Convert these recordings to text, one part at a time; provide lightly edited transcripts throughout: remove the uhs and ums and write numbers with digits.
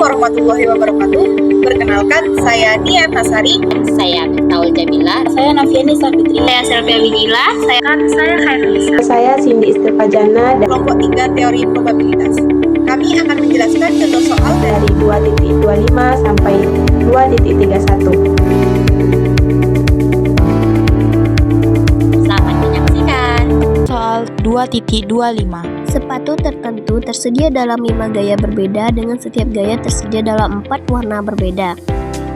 warahmatullahi wabarakatuh. Perkenalkan, saya Nia Nasari. Saya Taul Jamila. Saya Nafiani Safitri. Saya Selvia Wigila. Saya Khairulisa. Saya Cindy Istirfajana dari Kelompok 3 Teori Probabilitas. Kami akan menjelaskan contoh soal dari 2.25 sampai 2.31. Selamat menyaksikan. Soal 2.25. Sepatu tertentu tersedia dalam 5 gaya berbeda dengan setiap gaya tersedia dalam 4 warna berbeda.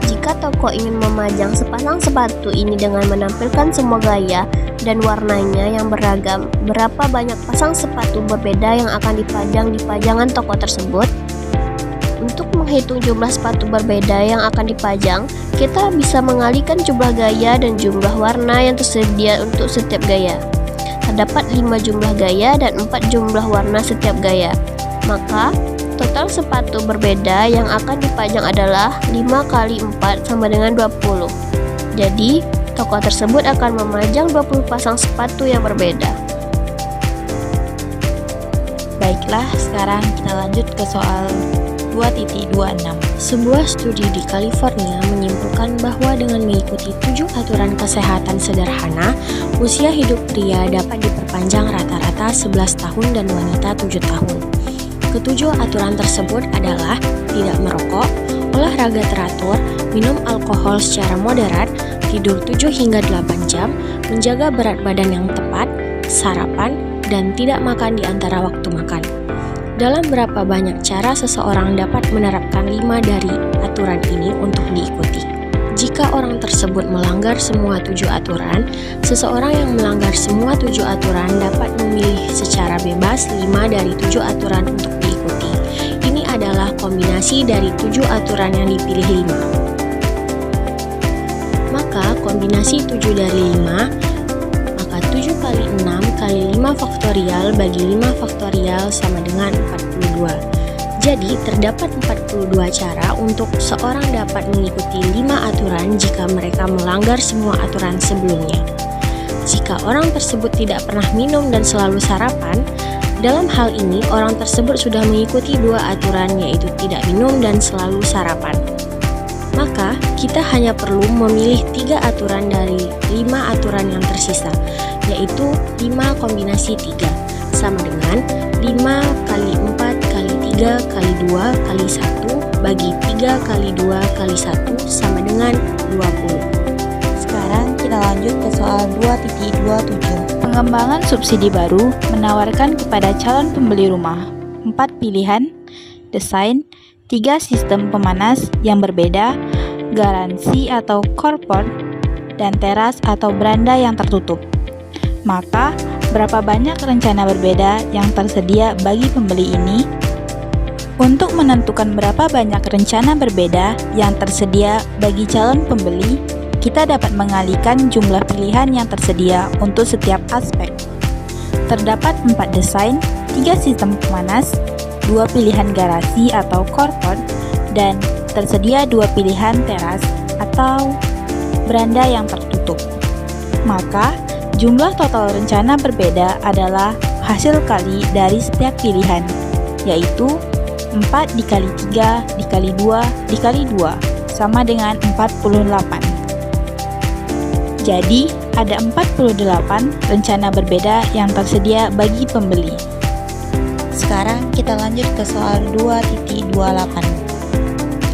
Jika toko ingin memajang sepasang sepatu ini dengan menampilkan semua gaya dan warnanya yang beragam, berapa banyak pasang sepatu berbeda yang akan dipajang di pajangan toko tersebut? Untuk menghitung jumlah sepatu berbeda yang akan dipajang, kita bisa mengalihkan jumlah gaya dan jumlah warna yang tersedia untuk setiap gaya. Terdapat 5 jumlah gaya dan 4 jumlah warna setiap gaya. Maka, total sepatu berbeda yang akan dipajang adalah 5 kali 4 sama dengan 20. Jadi, toko tersebut akan memajang 20 pasang sepatu yang berbeda. Baiklah, sekarang kita lanjut ke soal 2.26. Sebuah studi di California menyimpulkan bahwa dengan mengikuti 7 aturan kesehatan sederhana, usia hidup pria dapat diperpanjang rata-rata 11 tahun dan wanita 7 tahun. Ketujuh aturan tersebut adalah tidak merokok, olahraga teratur, minum alkohol secara moderat, tidur 7 hingga 8 jam, menjaga berat badan yang tepat, sarapan, dan tidak makan di antara waktu makan. Dalam berapa banyak cara seseorang dapat menerapkan 5 dari aturan ini untuk diikuti? Jika orang tersebut melanggar semua 7 aturan, seseorang yang melanggar semua 7 aturan dapat memilih secara bebas 5 dari 7 aturan untuk diikuti. Ini adalah kombinasi dari 7 aturan yang dipilih 5. Maka kombinasi 7 dari 5, maka 7 kali 6 kali 5 faktorial bagi 5 faktorial sama dengan 42. Jadi, terdapat 42 cara untuk seorang dapat mengikuti 5 aturan jika mereka melanggar semua aturan sebelumnya. Jika orang tersebut tidak pernah minum dan selalu sarapan, dalam hal ini orang tersebut sudah mengikuti 2 aturan, yaitu tidak minum dan selalu sarapan. Maka, kita hanya perlu memilih 3 aturan dari 5 aturan yang tersisa, yaitu 5 kombinasi 3, sama dengan 5 kali 4 kali 3 kali 2 kali 1 bagi 3 kali 2 kali 1 sama dengan 20. Sekarang kita lanjut ke soal 2.27. Pengembangan subsidi baru menawarkan kepada calon pembeli rumah 4 pilihan, desain, 3 sistem pemanas yang berbeda, garansi atau carport, dan teras atau beranda yang tertutup. Maka, berapa banyak rencana berbeda yang tersedia bagi pembeli ini? Untuk menentukan berapa banyak rencana berbeda yang tersedia bagi calon pembeli, kita dapat mengalihkan jumlah pilihan yang tersedia untuk setiap aspek. Terdapat 4 desain, 3 sistem pemanas, 2 pilihan garasi atau carport, dan tersedia 2 pilihan teras atau beranda yang tertutup. Maka, jumlah total rencana berbeda adalah hasil kali dari setiap pilihan, yaitu 4 dikali 3 dikali 2 dikali 2 sama dengan 48. Jadi, ada 48 rencana berbeda yang tersedia bagi pembeli. Sekarang kita lanjut ke soal 2.28.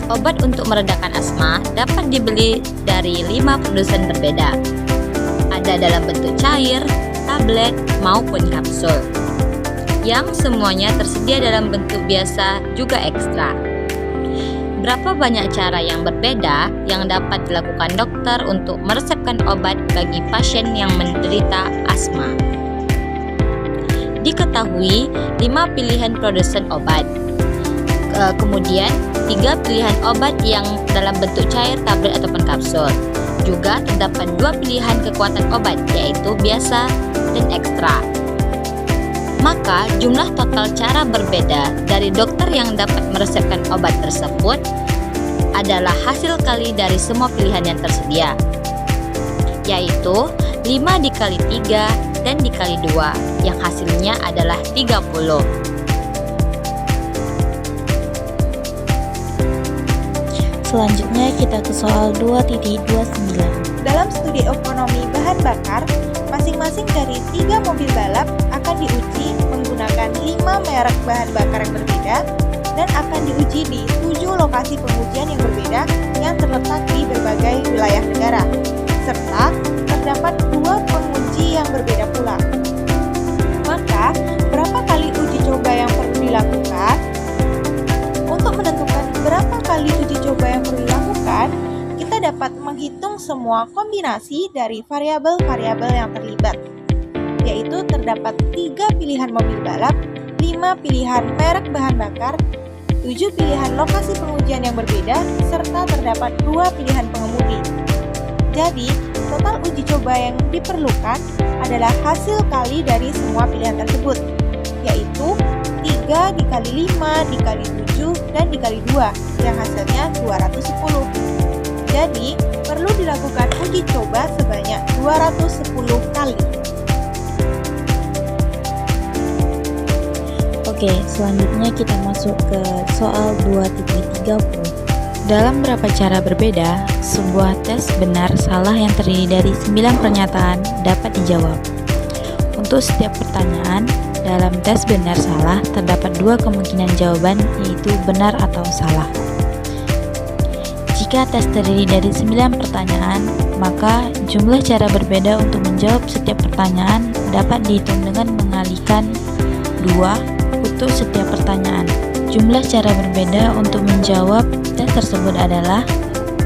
Obat untuk meredakan asma dapat dibeli dari 5 produsen berbeda. Ada dalam bentuk cair, tablet, maupun kapsul, yang semuanya tersedia dalam bentuk biasa juga ekstra. Berapa banyak cara yang berbeda yang dapat dilakukan dokter untuk meresepkan obat bagi pasien yang menderita asma? Diketahui 5 pilihan produsen obat. Kemudian 3 pilihan obat yang dalam bentuk cair, tablet ataupun kapsul. Juga terdapat 2 pilihan kekuatan obat, yaitu biasa dan ekstra. Maka jumlah total cara berbeda dari dokter yang dapat meresepkan obat tersebut adalah hasil kali dari semua pilihan yang tersedia, yaitu 5 dikali 3 dan dikali 2, yang hasilnya adalah 30. Selanjutnya kita ke soal 2.29. Dalam studi ekonomi bahan bakar, masing-masing dari 3 mobil balap akan diuji menggunakan 5 merek bahan bakar yang berbeda dan akan diuji di 7 lokasi pengujian yang berbeda yang terletak di berbagai wilayah negara, serta terdapat 2 penguji yang berbeda pula. Maka, berapa kali uji coba yang perlu dilakukan? Untuk menentukan berapa kali uji coba yang perlu dilakukan, kita dapat menghitung semua kombinasi dari variabel-variabel yang terlibat, yaitu terdapat 3 pilihan mobil balap, 5 pilihan merek bahan bakar, 7 pilihan lokasi pengujian yang berbeda, serta terdapat 2 pilihan pengemudi. Jadi, total uji coba yang diperlukan adalah hasil kali dari semua pilihan tersebut, yaitu 3 dikali 5 dikali 7 dan dikali 2, yang hasilnya 210. Jadi, perlu dilakukan uji coba sebanyak 210 kali. Oke, selanjutnya kita masuk ke soal 2.30. Dalam berapa cara berbeda, sebuah tes benar salah yang terdiri dari 9 pernyataan dapat dijawab. Untuk setiap pertanyaan, dalam tes benar salah terdapat 2 kemungkinan jawaban, yaitu benar atau salah. Jika tes terdiri dari 9 pertanyaan, maka jumlah cara berbeda untuk menjawab setiap pertanyaan dapat dihitung dengan mengalihkan 2 untuk setiap pertanyaan. Jumlah cara berbeda untuk menjawab tes tersebut adalah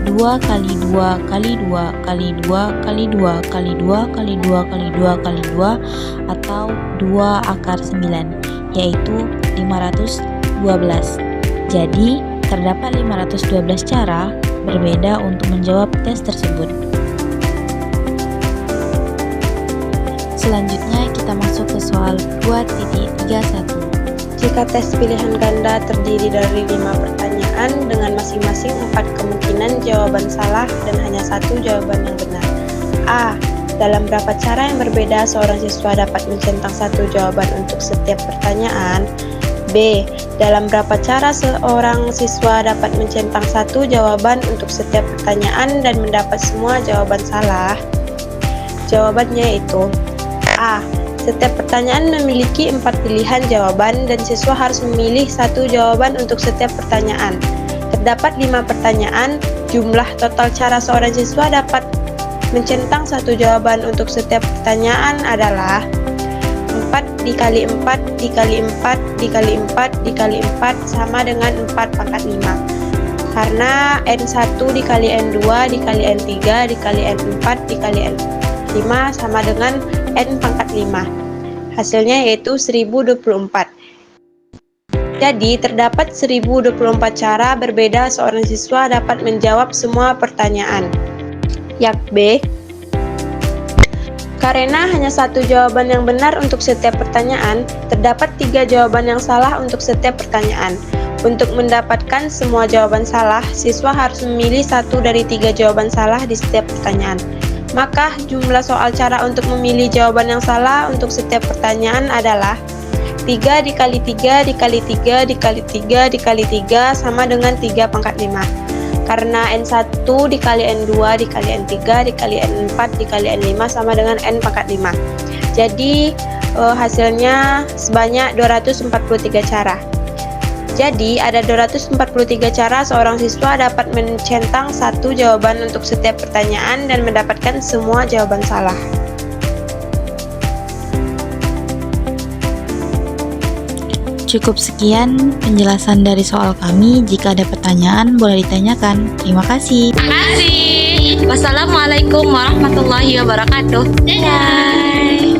2 kali 2 kali 2 kali 2 kali 2 kali 2 kali 2 kali 2 kali 2 atau 2 akar 9, yaitu 512. Jadi, terdapat 512 cara berbeda untuk menjawab tes tersebut. Selanjutnya kita masuk ke soal 2.31. Jika tes pilihan ganda terdiri dari 5 pertanyaan dengan masing-masing 4 kemungkinan jawaban salah dan hanya 1 jawaban yang benar. A. Dalam berapa cara yang berbeda seorang siswa dapat mencentang 1 jawaban untuk setiap pertanyaan? B. Dalam berapa cara seorang siswa dapat mencentang 1 jawaban untuk setiap pertanyaan dan mendapat semua jawaban salah? Jawabannya yaitu A. Setiap pertanyaan memiliki 4 pilihan jawaban dan siswa harus memilih 1 jawaban untuk setiap pertanyaan. Terdapat 5 pertanyaan, jumlah total cara seorang siswa dapat mencentang 1 jawaban untuk setiap pertanyaan adalah 4 dikali 4 dikali 4 dikali 4 dikali 4 sama dengan 4 pangkat 5. Karena N1 dikali N2 dikali N3 dikali N4 dikali N5 sama dengan N pangkat 5. Hasilnya yaitu 1024. Jadi, terdapat 1024 cara berbeda seorang siswa dapat menjawab semua pertanyaan. Yak B. Karena hanya 1 jawaban yang benar untuk setiap pertanyaan, terdapat 3 jawaban yang salah untuk setiap pertanyaan. Untuk mendapatkan semua jawaban salah, siswa harus memilih 1 dari 3 jawaban salah di setiap pertanyaan. Maka jumlah soal cara untuk memilih jawaban yang salah untuk setiap pertanyaan adalah 3 dikali 3 dikali 3 dikali 3 dikali 3 sama dengan 3 pangkat 5. Karena N1 dikali N2 dikali N3 dikali N4 dikali N5 sama dengan N pangkat 5. Jadi hasilnya sebanyak 243 cara. Jadi, ada 243 cara seorang siswa dapat mencentang 1 jawaban untuk setiap pertanyaan dan mendapatkan semua jawaban salah. Cukup sekian penjelasan dari soal kami. Jika ada pertanyaan, boleh ditanyakan. Terima kasih. Wassalamualaikum warahmatullahi wabarakatuh. Dadah.